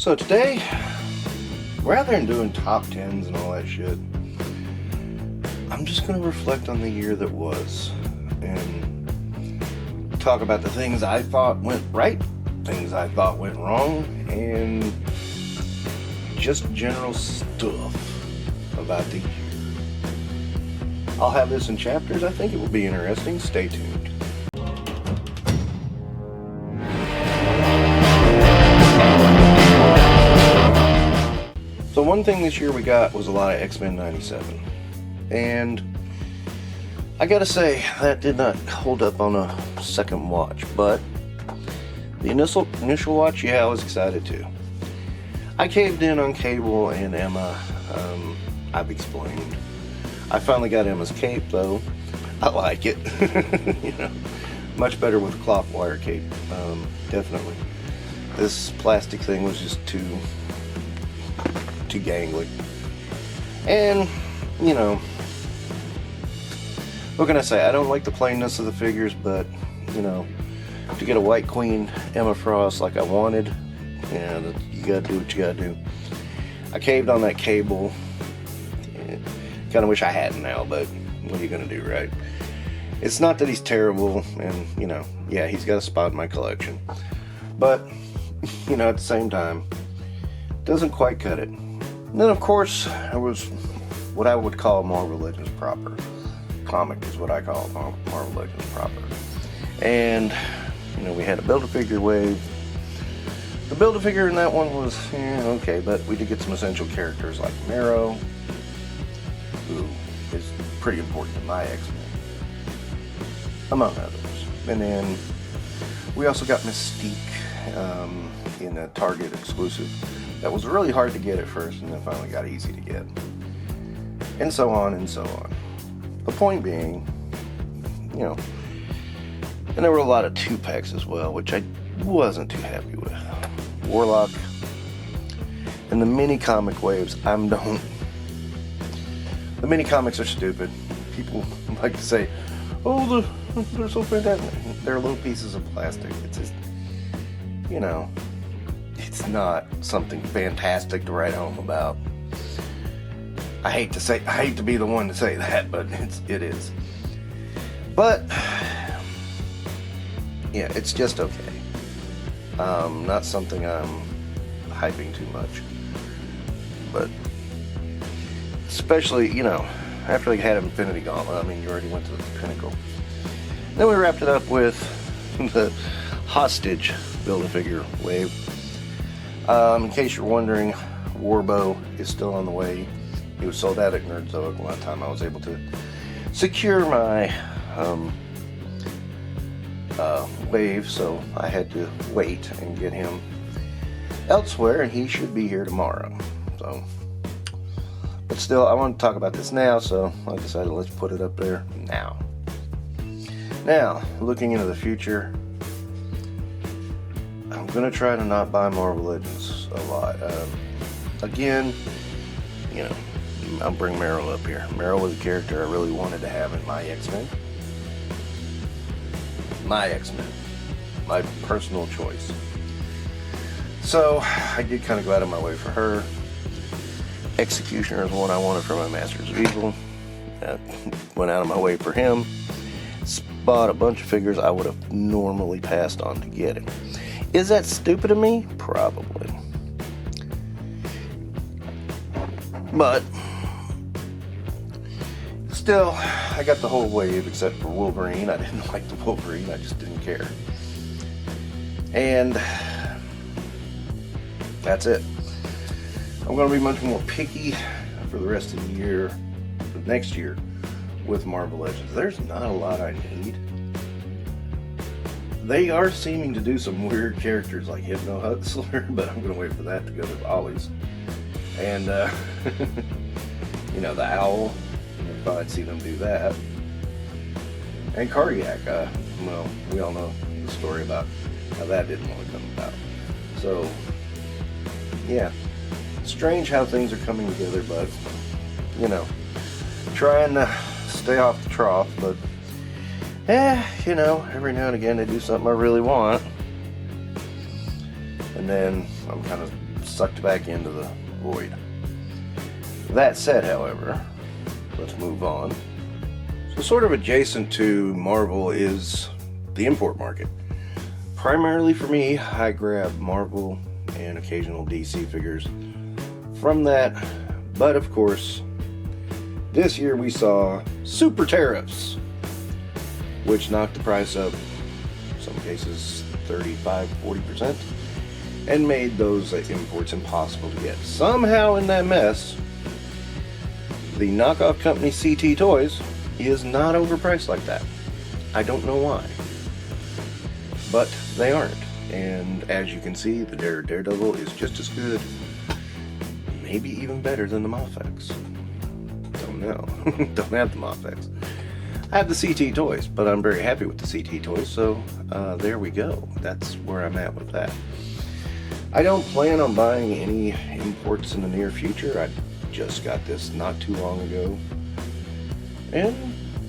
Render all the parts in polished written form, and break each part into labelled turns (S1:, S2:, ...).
S1: So today, rather than doing top 10s and all that shit, I'm just going to reflect on the year that was and talk about the things I thought went right, things I thought went wrong, and just general stuff about the year. I'll have this in chapters. I think it will be interesting. Stay tuned. So one thing this year we got was a lot of X-Men 97. And I gotta say, that did not hold up on a second watch. But the initial watch, yeah, I was excited too. I caved in on Cable and Emma. I've explained. I finally got Emma's cape though. I like it. You know, much better with a cloth wire cape. Definitely. This plastic thing was just too gangly. And, you know, what can I say? I don't like the plainness of the figures, but, you know, to get a White Queen Emma Frost like I wanted, yeah, you gotta do what you gotta do. I caved on that Cable. Kind of wish I hadn't now, but what are you gonna do, right? It's not that he's terrible, and, you know, yeah, he's got a spot in my collection. But, you know, at the same time, doesn't quite cut it. And then, of course, there was what I would call Marvel Legends proper. Comic is what I call Marvel Legends proper. And, you know, we had a Build-A-Figure wave. The Build-A-Figure in that one was, okay, but we did get some essential characters like Marrow, who is pretty important to my X-Men, among others. And then we also got Mystique in a Target exclusive. That was really hard to get at first, and then finally got easy to get. And so on and so on. The point being, you know, and there were a lot of 2-packs as well, which I wasn't too happy with. Warlock and the mini comic waves, the mini comics are stupid. People like to say, oh, they're so fantastic. They're little pieces of plastic. It's just, you know, it's not something fantastic to write home about. I hate to be the one to say that, but it is. But yeah, it's just okay. Not something I'm hyping too much. But especially, you know, after they had Infinity Gauntlet, I mean, you already went to the pinnacle. Then we wrapped it up with the Hostage Build-A-Figure wave. In case you're wondering, Warbow is still on the way. He was sold out at Nerdzoic one time. I was able to secure my wave, so I had to wait and get him elsewhere, and he should be here tomorrow. So, but still, I want to talk about this now, so I decided let's put it up there now. Now, looking into the future, I'm going to try to not buy Marvel Legends a lot. Again, you know, I'll bring Marrow up here. Marrow was a character I really wanted to have in my X-Men. My personal choice. So, I did kind of go out of my way for her. Executioner is one I wanted for my Masters of Evil. Went out of my way for him. Bought a bunch of figures I would have normally passed on to get him. Is that stupid of me? Probably. But still, I got the whole wave except for Wolverine. I didn't like the Wolverine. I just didn't care. And that's it. I'm going to be much more picky for the rest of the year, for next year, with Marvel Legends. There's not a lot I need. They are seeming to do some weird characters like Hypno Hustler, but I'm going to wait for that to go to Ollie's. And, you know, the Owl, I thought I'd see them do that. And Cardiac, well, we all know the story about how that didn't want to come about. So, yeah, strange how things are coming together, but, you know, trying to stay off the trough, but, you know, every now and again they do something I really want. And then I'm kind of sucked back into the void. That said, however, let's move on. So sort of adjacent to Marvel is the import market. Primarily for me, I grab Marvel and occasional DC figures from that, but of course, this year we saw super tariffs, which knocked the price up, in some cases 35-40%, and made those imports impossible to get. Somehow in that mess, the knockoff company CT Toys is not overpriced like that. I don't know why, but they aren't. And as you can see, the Daredevil is just as good, maybe even better than the Mafex. Don't know. Don't have the Mafex. I have the CT Toys, but I'm very happy with the CT Toys, so there we go. That's where I'm at with that. I don't plan on buying any imports in the near future. I just got this not too long ago, and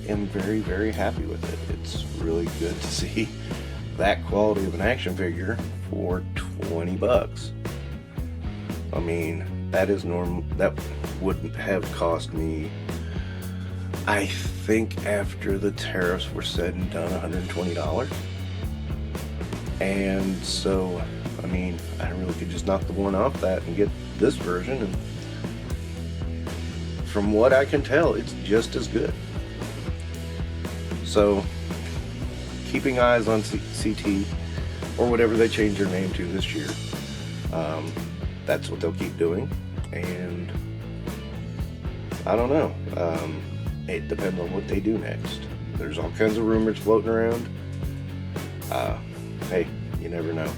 S1: am very, very happy with it. It's really good to see that quality of an action figure for 20 bucks. I mean, that is normal. That wouldn't have cost me, I think after the tariffs were said and done, $120. And so, I mean, I really could just knock the one off that and get this version, and from what I can tell, it's just as good. So, keeping eyes on CT, or whatever they change their name to this year. That's what they'll keep doing, and I don't know. It depends on what they do next. There's all kinds of rumors floating around. Hey, you never know.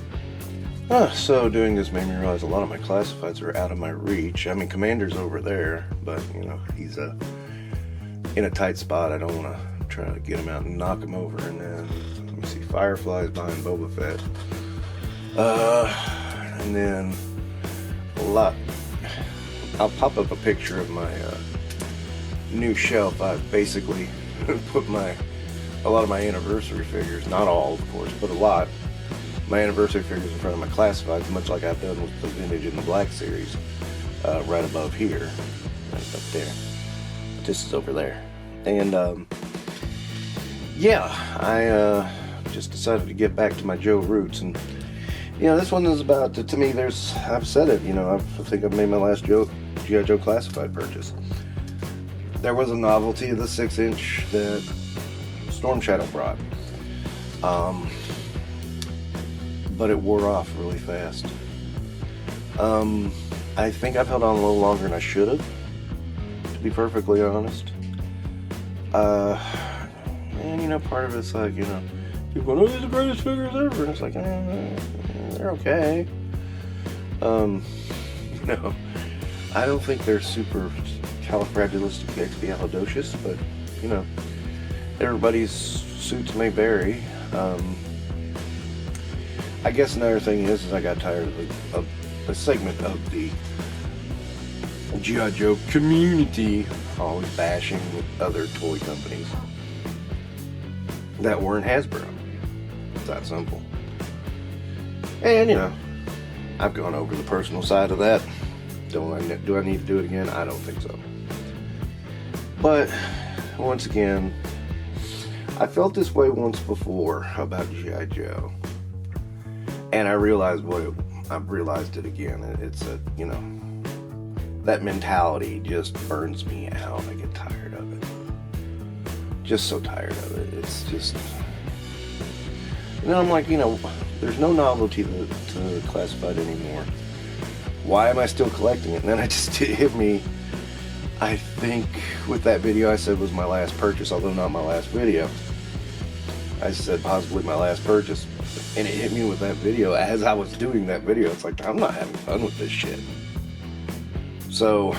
S1: So doing this made me realize a lot of my classifieds are out of my reach. I mean, Commander's over there, but you know, he's in a tight spot. I don't want to try to get him out and knock him over. And then, let me see, Firefly's behind Boba Fett. And then I'll pop up a picture of my new shelf. I've basically put a lot of my anniversary figures, not all of course, but a lot, my anniversary figures in front of my classifieds, much like I've done with the Vintage and the Black series, right above here, right up there. This is over there. And yeah, I just decided to get back to my Joe roots. And you know, this one is about, to me, I've said it, you know, I think I've made my last G.I. Joe classified purchase. There was a novelty of the 6-inch that Storm Shadow brought, but it wore off really fast. I think I've held on a little longer than I should have, to be perfectly honest. And you know, part of it's like, you know, people go, "Oh, these are the greatest figures ever," and it's like, they're okay. No, I don't think they're super califragilisticexpialidocious, but you know, everybody's suits may vary. I guess another thing is I got tired of a segment of the G.I. Joe community always bashing other toy companies that weren't Hasbro. It's that simple. And you know, I've gone over the personal side of that. Do I need to do it again? I don't think so. But once again, I felt this way once before about G.I. Joe, and I realized I've realized it again. It's a, you know, that mentality just burns me out. I get tired of it. Just so tired of it. It's just, and then I'm like, you know, there's no novelty to classified anymore. Why am I still collecting it? And then it hit me, I think with that video I said was my last purchase, although not my last video. I said possibly my last purchase, and it hit me with that video as I was doing that video. It's like, I'm not having fun with this shit. So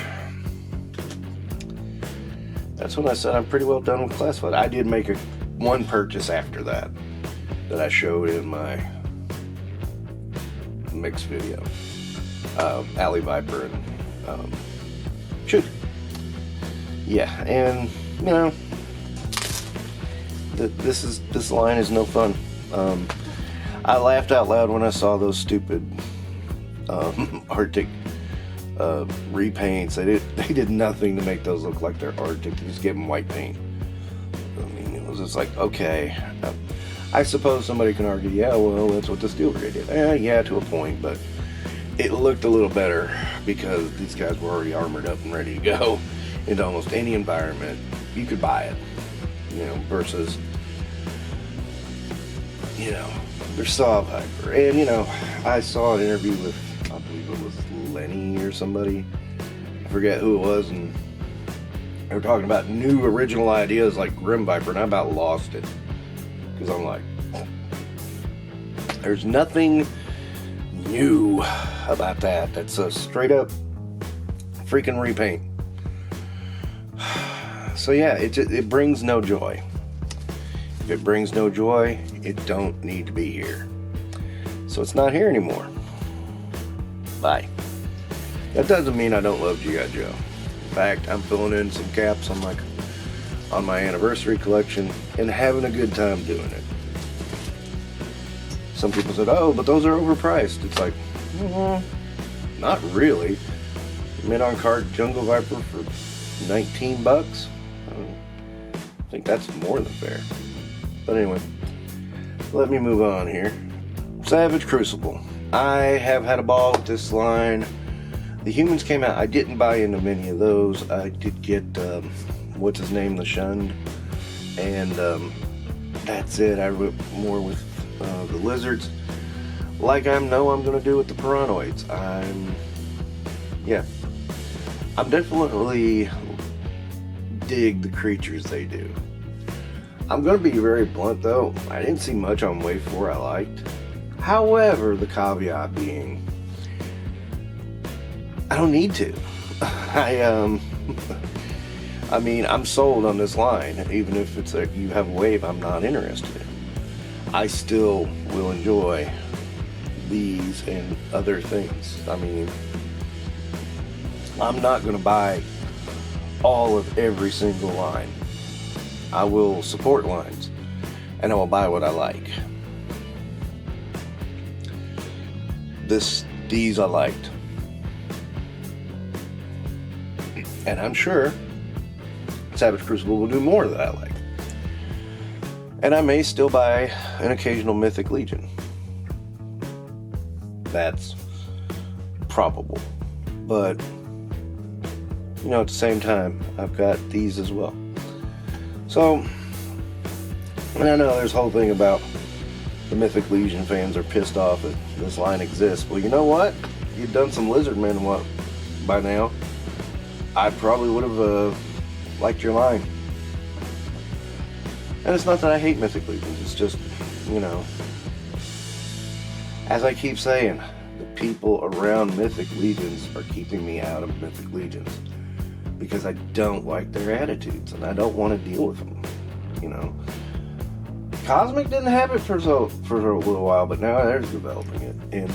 S1: that's when I said I'm pretty well done with classified. I did make one purchase after that I showed in my mix video. Alley Viper and Shoot. Yeah, and you know, this line is no fun. I laughed out loud when I saw those stupid Arctic repaints. They did nothing to make those look like they're Arctic. They just gave them white paint. I mean, it was just like, okay. I suppose somebody can argue, yeah, well, that's what the Steel Brigade did. Yeah, to a point, but it looked a little better because these guys were already armored up and ready to go into almost any environment. You could buy it, versus, they're saw Viper. And, I saw an interview with, I believe it was Lenny or somebody. I forget who it was, and they were talking about new original ideas like Grim Viper, and I about lost it. Because I'm like, there's nothing new about that. That's a straight up freaking repaint. So yeah, it brings no joy. If it brings no joy, it don't need to be here. So it's not here anymore. Bye. That doesn't mean I don't love G.I. Joe. In fact, I'm filling in some caps on my anniversary collection and having a good time doing it. Some people said, oh, but those are overpriced. It's like, not really. Mid-on card Jungle Viper for 19 bucks. I think that's more than fair. But anyway, let me move on here. Savage Crucible. I have had a ball with this line. The Humans came out. I didn't buy into many of those. I did get, what's his name, the Shunned. And that's it. I went more with the Lizards. Like I know I'm going to do with the Piranhoids. I'm definitely dig the creatures they do. I'm going to be very blunt though. I didn't see much on Wave 4 I liked. However, the caveat being, I don't need to. I mean, I'm sold on this line. Even if it's you have a wave I'm not interested in, I still will enjoy these and other things. I mean, I'm not going to buy all of every single line. I will support lines, and I will buy what I like. These I liked, and I'm sure Savage Crucible will do more that I like. And I may still buy an occasional Mythic Legion. That's probable. But, at the same time, I've got these as well. So, and I know there's a whole thing about the Mythic Legion fans are pissed off that this line exists. Well, you know what? If you'd done some Lizardmen by now, I probably would have liked your line. And it's not that I hate Mythic Legions, it's just, as I keep saying, the people around Mythic Legions are keeping me out of Mythic Legions because I don't like their attitudes and I don't want to deal with them. Cosmic didn't have it for a little while, but now they're developing it. And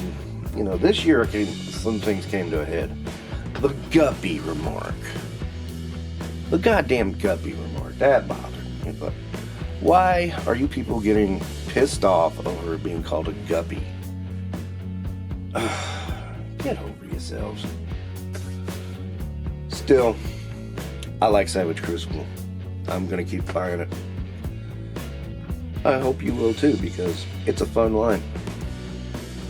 S1: this year some things came to a head. The Guppy remark. The goddamn Guppy remark. That bothered me. But why are you people getting pissed off over it being called a Guppy? Get over yourselves. Still, I like Savage Crucible. I'm going to keep buying it. I hope you will too, because it's a fun line.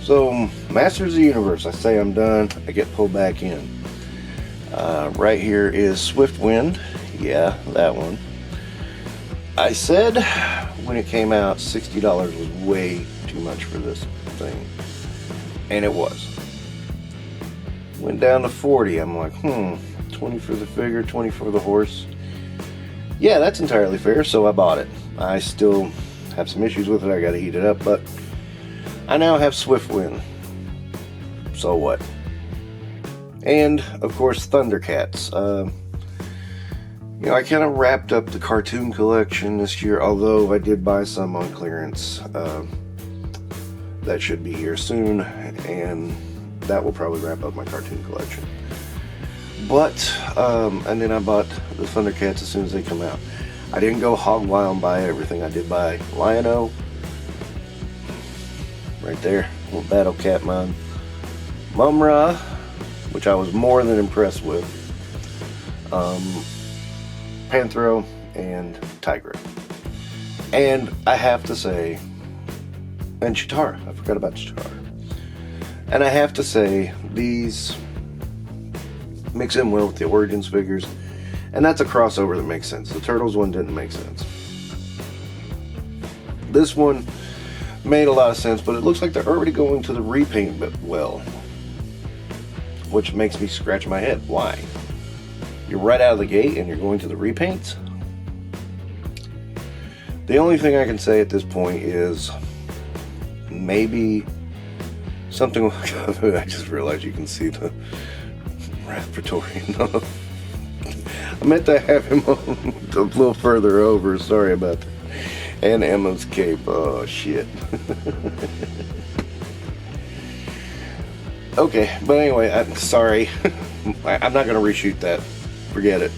S1: So, Masters of the Universe. I say I'm done. I get pulled back in. Right here is Swift Wind. Yeah, that one. I said when it came out, $60 was way too much for this thing. And it was. Went down to 40. I'm like, 20 for the figure, 20 for the horse. Yeah, that's entirely fair, so I bought it. I still have some issues with it. I gotta heat it up, but I now have Swift Wind. So what? And, of course, Thundercats. I kind of wrapped up the cartoon collection this year, although I did buy some on clearance. That should be here soon, and that will probably wrap up my cartoon collection. But, and then I bought the Thundercats as soon as they come out. I didn't go hog wild and buy everything. I did buy Lion-O. Right there. Little Battle Cat Mon. Mumra, which I was more than impressed with, Panthro, and Tigra. And I have to say, and Chitara, I forgot about Chitara. And I have to say, these mix in well with the Origins figures, and that's a crossover that makes sense. The Turtles one didn't make sense. This one made a lot of sense, but it looks like they're already going to the repaint well, which makes me scratch my head. Why? You're right out of the gate and you're going to the repaints? The only thing I can say at this point is maybe something. I just realized you can see the Wrath Praetorian. I meant to have him a little further over. Sorry about that. And Emma's cape. Oh shit. Okay, but anyway, I'm sorry. I'm not gonna reshoot that. Forget it.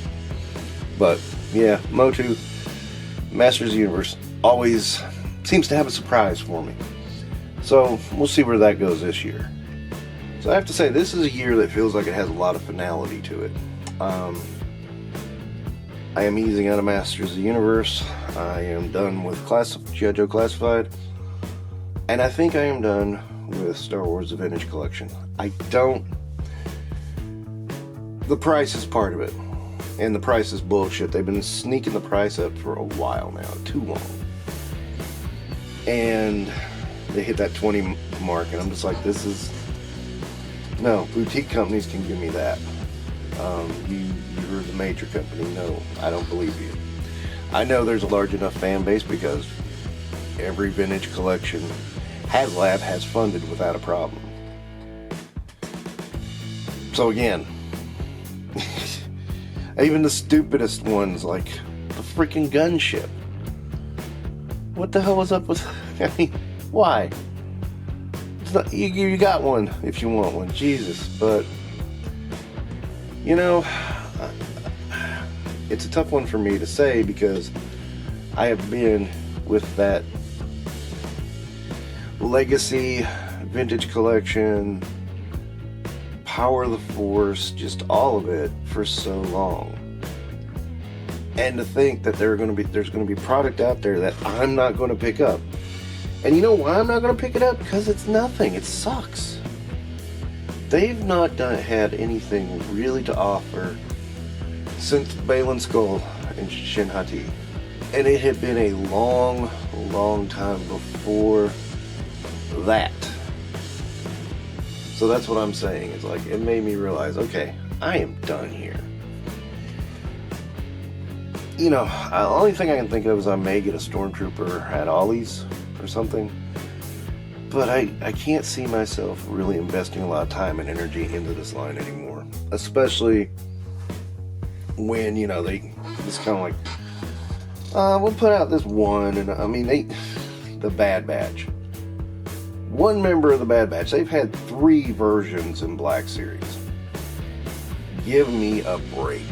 S1: But yeah, Motu, Masters of the Universe, always seems to have a surprise for me. So we'll see where that goes this year. So I have to say, this is a year that feels like it has a lot of finality to it. I am easing out of Masters of the Universe. I am done with G.I. Joe Classified. And I think I am done with Star Wars The Vintage Collection. The price is part of it. And the price is bullshit. They've been sneaking the price up for a while now. Too long. And they hit that 20 mark. And I'm just like, this is... No, boutique companies can give me that. You're the major company. No, I don't believe you. I know there's a large enough fan base because every vintage collection HasLab has funded without a problem. So again, even the stupidest ones like the freaking gunship. What the hell was up with? I mean, why? It's not, you got one if you want one, Jesus. But you know, it's a tough one for me to say because I have been with that legacy vintage collection, Power of the Force, just all of it for so long. And to think that there's going to be product out there that I'm not going to pick up. And you know why I'm not going to pick it up? Because it's nothing. It sucks. They've not had anything really to offer since Balin Skull and Shin Hati. And it had been a long, long time before that. So that's what I'm saying. It's like, it made me realize, okay, I am done here. You know, the only thing I can think of is I may get a Stormtrooper at Ollie's or something. But I can't see myself really investing a lot of time and energy into this line anymore. Especially when, you know, they just kind of like, we'll put out this one. And I mean, the Bad Batch. One member of the Bad Batch. They've had 3 versions in Black Series. Give me a break.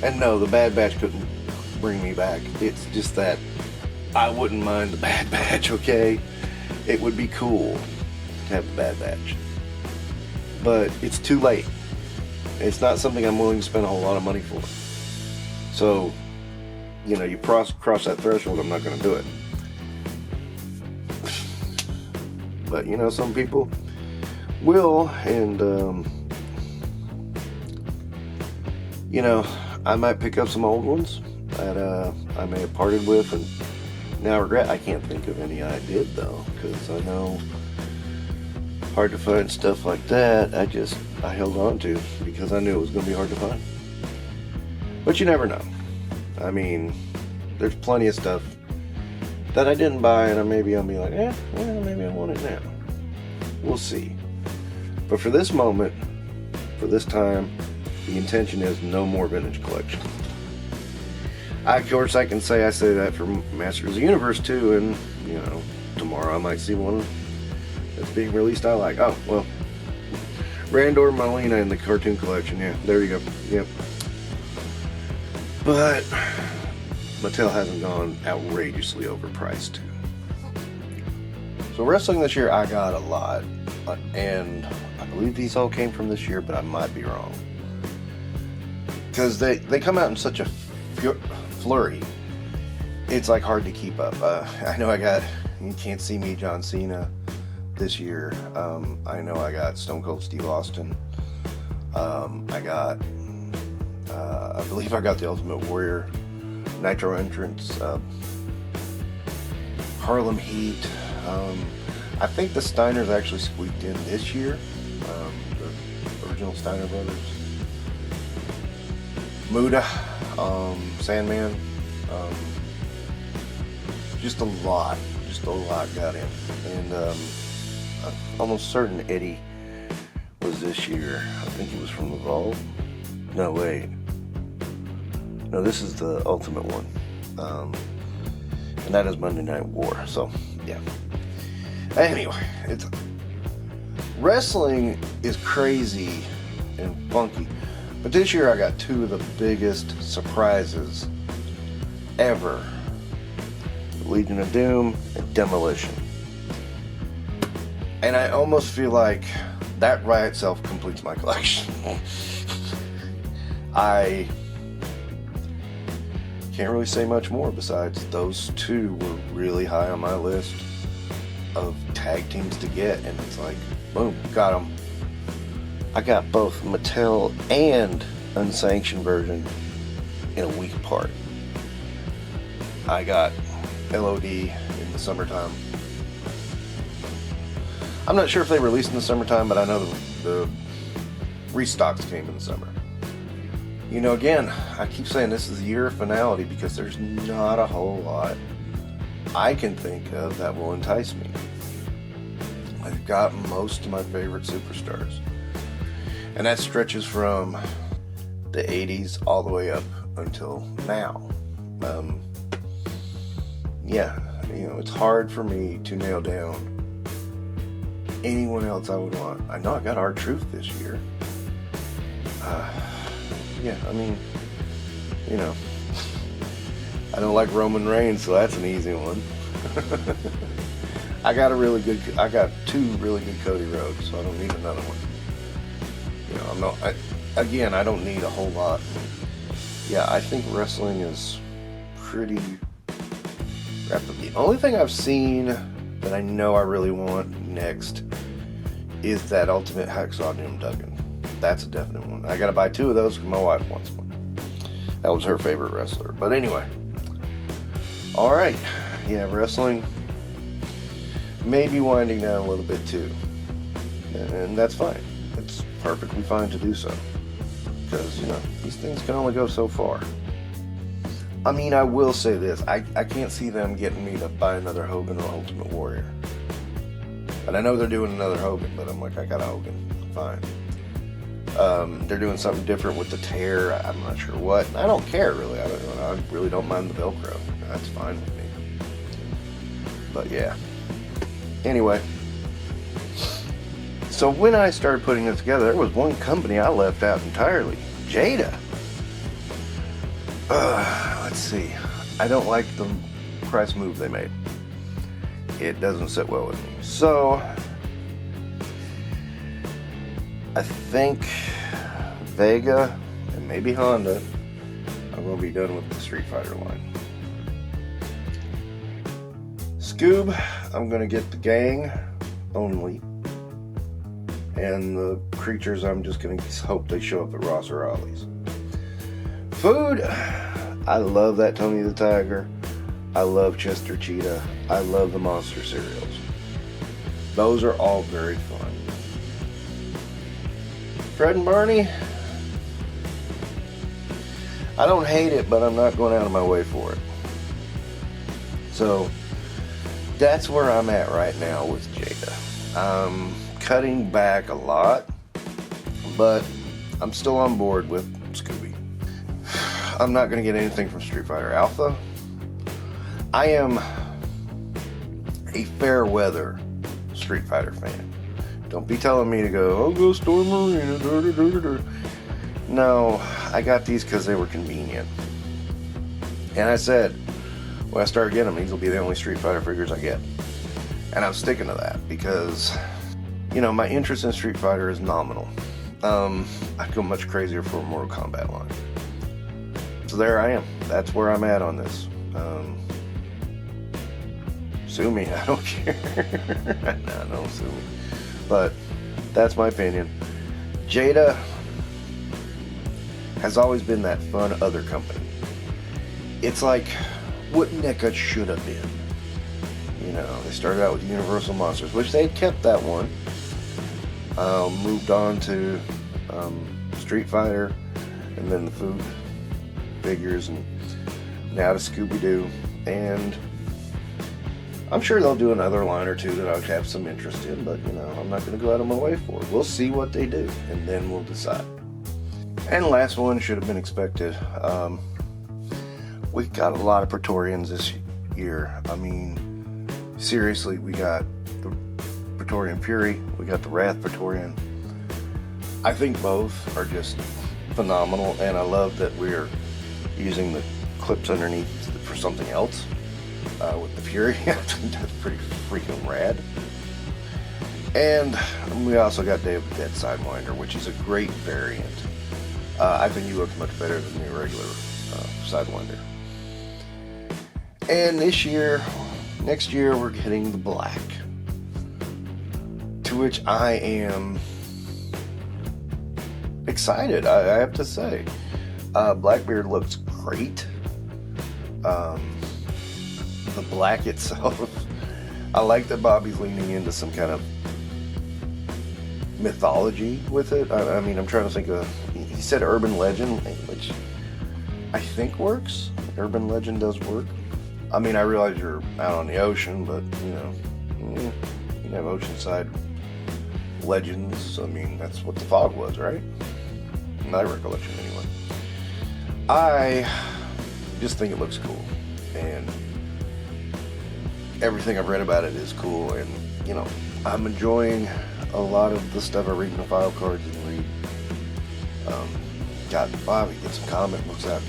S1: And no, the Bad Batch couldn't bring me back. It's just that I wouldn't mind the Bad Batch, okay? It would be cool to have the Bad Batch. But it's too late. It's not something I'm willing to spend a whole lot of money for. So, you know, you cross that threshold, I'm not going to do it. But, you know, some people will, and, you know, I might pick up some old ones that I may have parted with and now regret. I can't think of any I did, though, because I know hard to find stuff like that. I held on to because I knew it was going to be hard to find. But you never know. I mean, there's plenty of stuff that I didn't buy, and maybe I'll be like, well, maybe I want it now. We'll see. But for this moment, for this time, the intention is no more vintage collection. Of course, I can say I say that for Masters of the Universe too, and you know, tomorrow I might see one that's being released I like. Oh, well, Randor Molina in the cartoon collection. Yeah, there you go. Yep. But Mattel hasn't gone outrageously overpriced. So wrestling this year, I got a lot, and I believe these all came from this year, but I might be wrong. Because they come out in such a flurry. It's like hard to keep up. I know I got You Can't See Me John Cena this year. I know I got Stone Cold Steve Austin. I got, I believe I got the Ultimate Warrior Nitro entrance. Harlem Heat. I think the Steiners actually squeaked in this year. The original Steiner brothers. Muda, Sandman. Just a lot got in. And I'm almost certain Eddie was this year. I think he was from Evolve. No, wait. No, this is the Ultimate one. And that is Monday Night War. So, yeah. Anyway, wrestling is crazy and funky. But this year I got two of the biggest surprises ever. Legion of Doom and Demolition. And I almost feel like that by itself completes my collection. I can't really say much more besides those two were really high on my list of tag teams to get, and it's like, boom, got them. I got both Mattel and unsanctioned version in a week apart. I got LOD in the summertime. I'm not sure if they released in the summertime, but I know the restocks came in the summer. You know, again, I keep saying this is the year of finality because there's not a whole lot I can think of that will entice me. I've got most of my favorite superstars. And that stretches from the 80s all the way up until now. Yeah, you know, it's hard for me to nail down anyone else I would want. I know I got R-Truth this year. Yeah, I mean, you know, I don't like Roman Reigns, so that's an easy one. I got two really good Cody Rhodes, so I don't need another one. You know, I don't need a whole lot. Yeah, I think wrestling is pretty wrapped up. The only thing I've seen that I know I really want next is that Ultimate Hacksaw Jim Duggan. That's a definite one. I gotta buy two of those because my wife wants one. That was her favorite wrestler. But anyway. Alright. Yeah, wrestling may be winding down a little bit too. And that's fine. It's perfectly fine to do so. Because, you know, these things can only go so far. I mean, I will say this. I can't see them getting me to buy another Hogan or Ultimate Warrior. And I know they're doing another Hogan, but I'm like, I got a Hogan. Fine. They're doing something different with the tear. I'm not sure what. I don't care, really. I really don't mind the Velcro. That's fine with me. But, yeah. Anyway. So, when I started putting this together, there was one company I left out entirely. Jada. Let's see. I don't like the price move they made. It doesn't sit well with me. So, I think Vega and maybe Honda are going to be done with the Street Fighter line. Scoob, I'm going to get the gang only. And the creatures, I'm just going to hope they show up at Ross or Ollie's. Food, I love that Tony the Tiger. I love Chester Cheetah. I love the Monster cereals. Those are all very fun. Fred and Barney, I don't hate it, but I'm not going out of my way for it. So, that's where I'm at right now with Jada. I'm cutting back a lot, but I'm still on board with Scooby. I'm not going to get anything from Street Fighter Alpha. I am a fair weather Street Fighter fan. Don't be telling me to go Storm Arena. No, I got these because they were convenient. And I said, when I start getting them, these will be the only Street Fighter figures I get. And I'm sticking to that because, you know, my interest in Street Fighter is nominal. I'd go much crazier for a Mortal Kombat line. So there I am. That's where I'm at on this. Sue me, I don't care. No, don't sue me. But that's my opinion. Jada has always been that fun other company. It's like what NECA should have been. You know, they started out with Universal Monsters, which they kept that one. Moved on to Street Fighter, and then the food figures, and now to Scooby-Doo. And I'm sure they'll do another line or two that I'll have some interest in, but you know, I'm not going to go out of my way for it. We'll see what they do, and then we'll decide. And the last one should have been expected. We've got a lot of Praetorians this year. I mean, seriously, we got the Praetorian Fury, we got the Wrath Praetorian. I think both are just phenomenal, and I love that we're using the clips underneath for something else. With the Fury, I think that's pretty freaking rad. And we also got Day of the Dead Sidewinder, which is a great variant. I think he looks much better than the regular Sidewinder. And next year, we're getting the black, to which I am excited, I have to say. Blackbeard looks great. The black itself, I like that Bobby's leaning into some kind of mythology with it. I mean, I'm trying to think of, he said urban legend, which I think works. Urban legend does work. I mean, I realize you're out on the ocean, but you know, you can have oceanside legends. I mean, that's what the fog was, right? My recollection, anyway. I just think it looks cool, and everything I've read about it is cool, and you know, I'm enjoying a lot of the stuff I read in the file cards and read. God, Bobby, get some comic books out,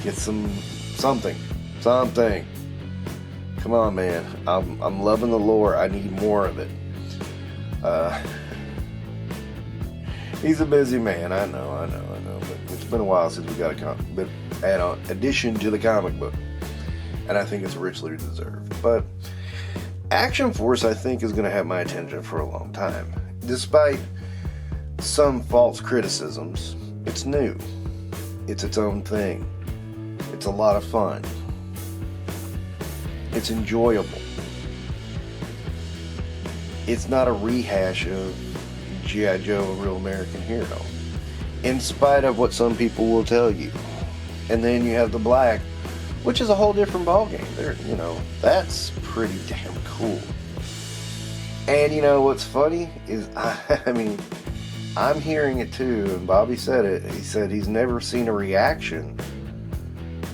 S1: get some something. Come on, man. I'm loving the lore. I need more of it. He's a busy man. I know. But it's been a while since we got a addition to the comic book, and I think it's richly deserved. But Action Force, I think, is going to have my attention for a long time. Despite some false criticisms, it's new. It's its own thing. It's a lot of fun. It's enjoyable. It's not a rehash of G.I. Joe, a Real American Hero, in spite of what some people will tell you. And then you have the black, which is a whole different ballgame. You know, that's pretty damn cool. And you know what's funny is, I mean, I'm hearing it too, and Bobby said it. He said he's never seen a reaction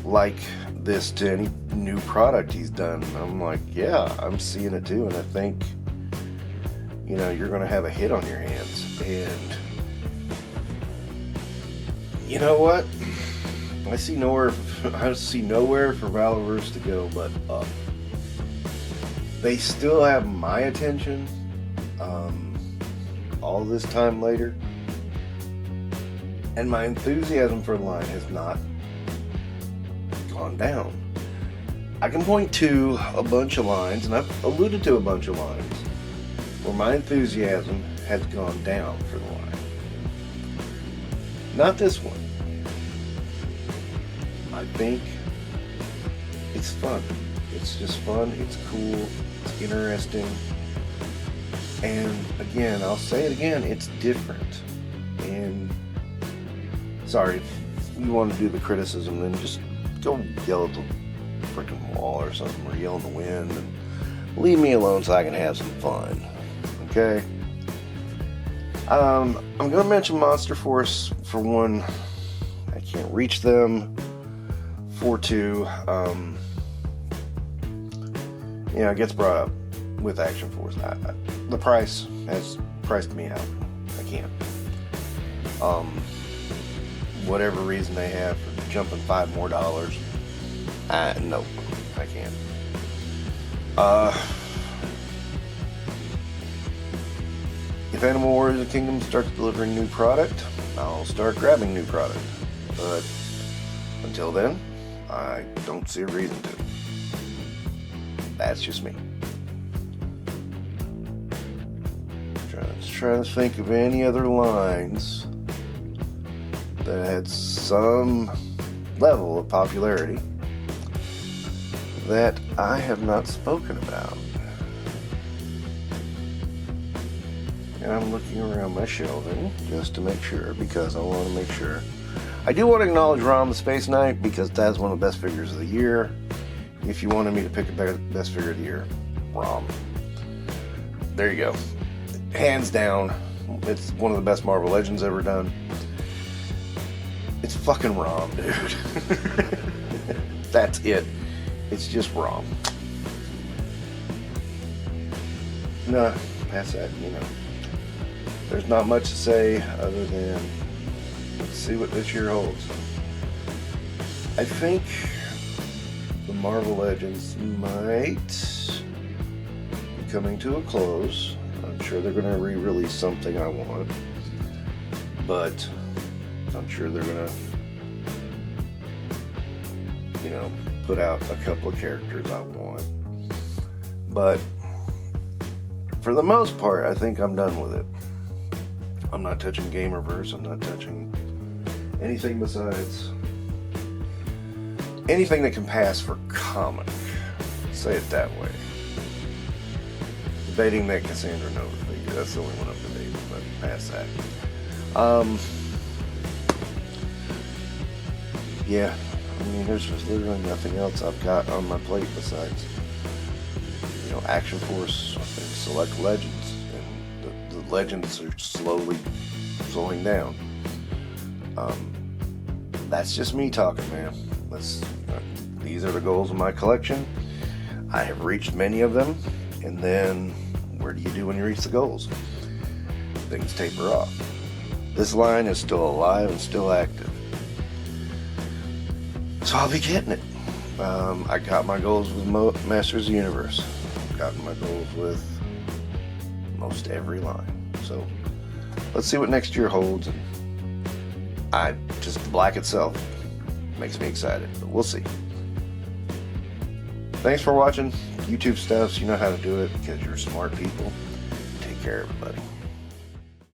S1: like this to any new product he's done. I'm like, yeah, I'm seeing it too, and I think, you know, you're going to have a hit on your hands. And you know what? I see nowhere for Valorverse to go but up. They still have my attention all this time later, and my enthusiasm for the line has not gone down. I can point to a bunch of lines, and I've alluded to a bunch of lines, where my enthusiasm has gone down for the line. Not this one. I think it's fun. It's just fun. It's cool. It's interesting. And again, I'll say it again, it's different. And sorry, if you want to do the criticism, then just go yell at the freaking wall or something, or yell in the wind, and leave me alone so I can have some fun. Okay? I'm going to mention Monster Force for one. I can't reach them. For two, you know, it gets brought up with Action Force. The price has priced me out. I can't. Whatever reason they have for jumping $5 more, nope, I can't. if Animal Warriors of the Kingdom starts delivering new product, I'll start grabbing new product. But until then, I don't see a reason to. That's just me. Trying to think of any other lines that had some level of popularity that I have not spoken about. And I'm looking around my shelving just to make sure, because I want to make sure. I do want to acknowledge Rom the Space Knight, because that's one of the best figures of the year. If you wanted me to pick a best figure of the year, Rom. There you go. Hands down, it's one of the best Marvel Legends ever done. It's fucking Rom, dude. That's it. It's just Rom. Nah, past that, you know. There's not much to say other than let's see what this year holds. I think the Marvel Legends might be coming to a close. I'm sure they're going to re-release something I want, but I'm sure they're going to, you know, put out a couple of characters I want. But for the most part, I think I'm done with it. I'm not touching Gamerverse. I'm not touching anything besides anything that can pass for comic. Say it that way. Debating that Cassandra Nova figure. That's the only one I'm debating, but past that. Yeah, I mean, there's just literally nothing else I've got on my plate besides, you know, Action Force and Select Legends. And the Legends are slowly slowing down. That's just me talking, man. These are the goals of my collection. I have reached many of them, and then where do you do when you reach the goals? Things taper off. This line is still alive and still active, so I'll be getting it. I got my goals with Masters of the Universe. I've gotten my goals with most every line. So let's see what next year holds. Just the black itself makes me excited, but we'll see. Thanks for watching YouTube stuffs. You know how to do it because you're smart people. Take care, everybody.